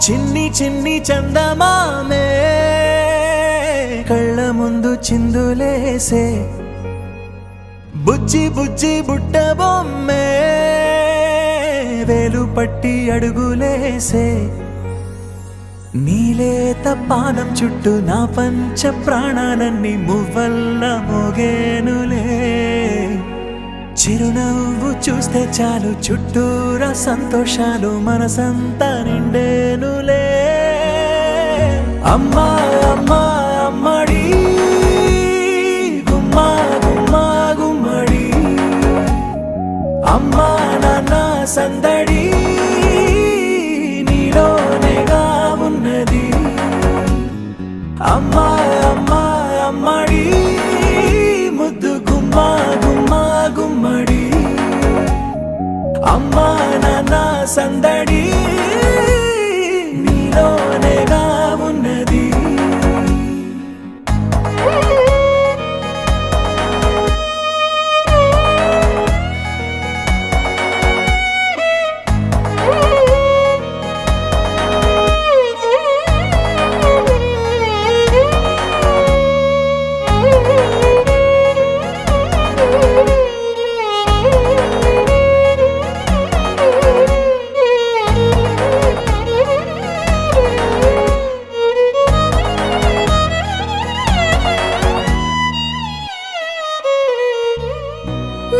చిన్ని చిన్ని చందమామే కళ్ళ ముందు చిందులేసే బుజ్జి బుజ్జి బుట్ట బొమ్మే వేలు పట్టి అడుగులేసే నీలేత పానం చుట్టూ నా పంచ ప్రాణాలన్నీ మువ్వల్ల మోగేనులే చిరునవ్వు చూస్తే చాలు చుట్టూరా సంతోషాలు మనసంతా నిండేనులే అమ్మా అమ్మా అమ్మడి గుమ్మా గుమ్మా గుమ్మడి అమ్మా నాన్న సందడి నీలోనేగా ఉన్నది అమ్మా అమ్మా అమ్మడి ముద్దు గుమ్మా గుమ్మా గుమ్మడి అమ్మా నాన్న సందడి నీలోనేగా ఉన్నది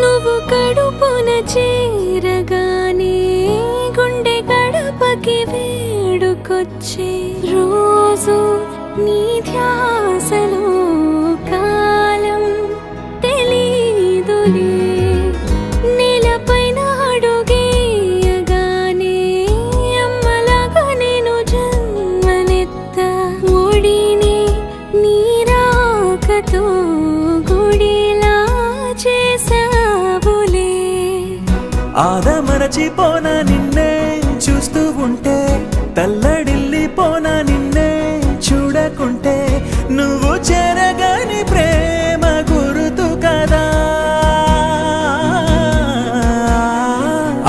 నువ్వు కడుపున చేరగానే గుండె గడపకి వేడుకొచ్చే రోజు నీ ధ్యాసలో కాలం తెలీదులే నేలపైన అడుగేయగానే అమ్మలాగా నేను జన్మనెత్త ఒడిని నీ రాకతో గుడిలా చేసావులే ఆదమరచిపోన నిన్నే చూస్తూ ఉంటే తల్లడిల్లిపోన నిన్నే చూడకుంటే నువ్వు చెరగని ప్రేమ గుర్తు కదా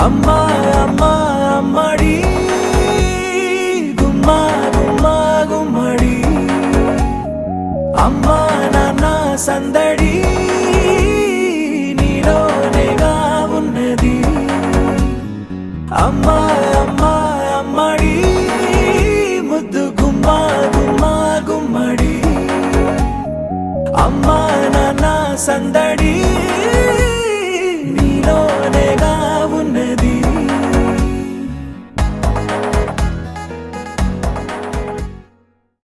అమ్మా అమ్మా అమ్మడి గుమ్మా గుమ్మా గుమ్మడి అమ్మా నాన్న సందడి నీలోనేగా ఉన్నది అమ్మా అమ్మా అమ్మడి ముద్దు గుమ్మా గుమ్మా గుమ్మడి అమ్మా నాన్న సందడి